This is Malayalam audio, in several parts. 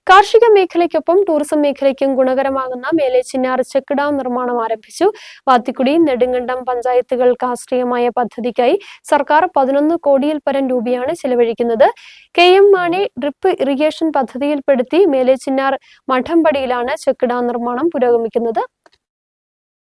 കാർഷിക മേഖലയ്ക്കൊപ്പം ടൂറിസം മേഖലയ്ക്കും ഗുണകരമാകുന്ന മേലേച്ചിന്നാർ ചെക്ക് ഡാം നിർമ്മാണം ആരംഭിച്ചു. വാത്തിക്കുടി, നെടുങ്കണ്ടം പഞ്ചായത്തുകൾക്ക് ആശ്രയമായ പദ്ധതിക്കായി സർക്കാർ 11 കോടിയിൽ പരം രൂപയാണ് ചെലവഴിക്കുന്നത്. KM മാണി ഡ്രിപ്പ് ഇറിഗേഷൻ പദ്ധതിയിൽപ്പെടുത്തി മേലേച്ചിന്നാർ മഠംപടിയിലാണ് ചെക്ക് ഡാം നിർമ്മാണം പുരോഗമിക്കുന്നത്.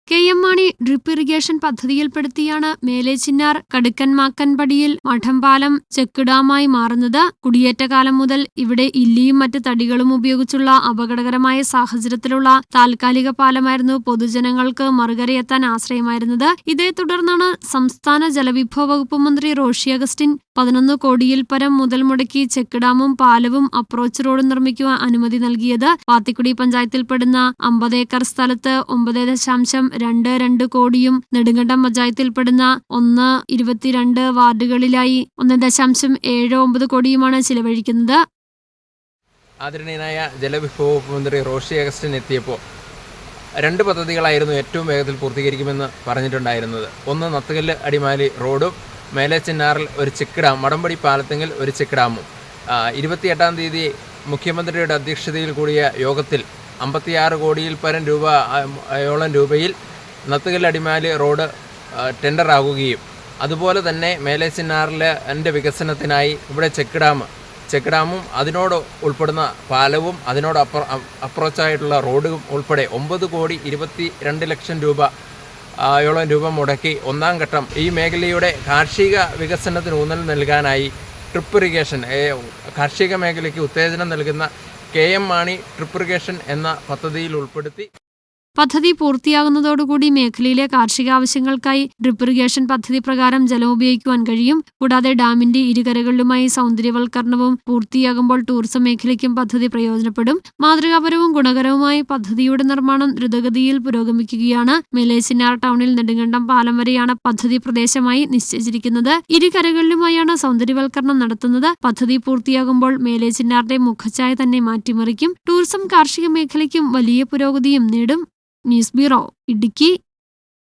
KM മാണി ഡ്രിപ്പ് ഇറിഗേഷൻ പദ്ധതിയിൽപ്പെടുത്തിയാണ് മേലേച്ചിന്നാർ കടുക്കൻമാക്കൻപടിയിൽ മഠംപാലം ചെക്ക് ഡാമായി മാറുന്നത്. കുടിയേറ്റ കാലം മുതൽ ഇവിടെ ഇല്ലിയും മറ്റ് തടികളും ഉപയോഗിച്ചുള്ള അപകടകരമായ സാഹചര്യത്തിലുള്ള താൽക്കാലിക പാലമായിരുന്നു പൊതുജനങ്ങൾക്ക് മറുകരയെത്താൻ ആശ്രയമായിരുന്നത്. ഇതേ തുടർന്നാണ് സംസ്ഥാന ജലവിഭവ വകുപ്പ് മന്ത്രി റോഷി അഗസ്റ്റിൻ 11 കോടിയിൽ പരം മുതൽ മുടക്കി ചെക്ക് ഡാമും പാലവും അപ്രോച്ച് റോഡും നിർമ്മിക്കുവാൻ അനുമതി നൽകിയത്. വാത്തിക്കുടി പഞ്ചായത്തിൽപ്പെടുന്ന 50 ഏക്കർ സ്ഥലത്ത് 9.22 കോടിയും നെടുങ്കണ്ടം പഞ്ചായത്തിൽപ്പെടുന്ന 122 വാർഡുകളിലായി 1.79 കോടിയുമാണ് ചിലവഴിക്കുന്നത്. ആദരണീയനായ ജലവിഭവ വകുപ്പ് മന്ത്രി റോഷി അഗസ്റ്റിൻ എത്തിയപ്പോൾ 2 പദ്ധതികളായിരുന്നു ഏറ്റവും വേഗത്തിൽ പൂർത്തീകരിക്കുമെന്ന് പറഞ്ഞിട്ടുണ്ടായിരുന്നത്. ഒന്ന് നത്തുകല്ല് അടിമാലി റോഡും മേലേച്ചിന്നാറിൽ ഒരു ചെക്ക് ഡാം, മഠംപടി പാലത്തെങ്കിൽ ഒരു ചെക്ക് ഡാമും. 28-ാം തീയതി മുഖ്യമന്ത്രിയുടെ അധ്യക്ഷതയിൽ കൂടിയ യോഗത്തിൽ 56 കോടിയിൽ പരം രൂപയിൽ നത്തുകല്ല് അടിമാലി റോഡ് ടെൻഡറാകുകയും അതുപോലെ തന്നെ മേലേച്ചിന്നാറിൻ്റെ വികസനത്തിനായി ഇവിടെ ചെക്ക് ഡാമും അതിനോട് ഉൾപ്പെടുന്ന പാലവും അതിനോട് അപ്രോച്ചായിട്ടുള്ള റോഡും ഉൾപ്പെടെ 9.22 ലക്ഷം രൂപ മുടക്കി ഒന്നാം ഘട്ടം ഈ മേഖലയുടെ കാർഷിക വികസനത്തിന് ഊന്നൽ നൽകാനായി ഡ്രിപ്പ് ഇറിഗേഷൻ, കാർഷിക മേഖലയ്ക്ക് ഉത്തേജനം നൽകുന്ന KM മാണി ഡ്രിപ്പ് ഇറിഗേഷൻ എന്ന പദ്ധതിയിൽ ഉൾപ്പെടുത്തി. പദ്ധതി പൂർത്തിയാകുന്നതോടുകൂടി മേഖലയിലെ കാർഷിക ആവശ്യങ്ങൾക്കായി ഡ്രിപ്പ് ഇറിഗേഷൻ പദ്ധതി പ്രകാരം ജലം ഉപയോഗിക്കുവാൻ കഴിയും. കൂടാതെ ഡാമിന്റെ ഇരുകരകളിലുമായി സൗന്ദര്യവൽക്കരണവും പൂർത്തിയാകുമ്പോൾ ടൂറിസം മേഖലയ്ക്കും പദ്ധതി പ്രയോജനപ്പെടും. മാതൃകാപരവും ഗുണകരവുമായ പദ്ധതിയുടെ നിർമ്മാണം ദ്രുതഗതിയിൽ പുരോഗമിക്കുകയാണ്. മേലേച്ചിന്നാർ ടൗണിൽ നെടുങ്കണ്ടം പാലം വരെയാണ് പദ്ധതി പ്രദേശമായി നിശ്ചയിച്ചിരിക്കുന്നത്. ഇരുകരകളിലുമായാണ് സൗന്ദര്യവൽക്കരണം നടത്തുന്നത്. പദ്ധതി പൂർത്തിയാകുമ്പോൾ മേലേച്ചിന്നാറിന്റെ മുഖച്ഛായ തന്നെ മാറ്റിമറിക്കും. ടൂറിസം കാർഷിക മേഖലയ്ക്കും വലിയ പുരോഗതിയും നേടും. News bureau, Idukki.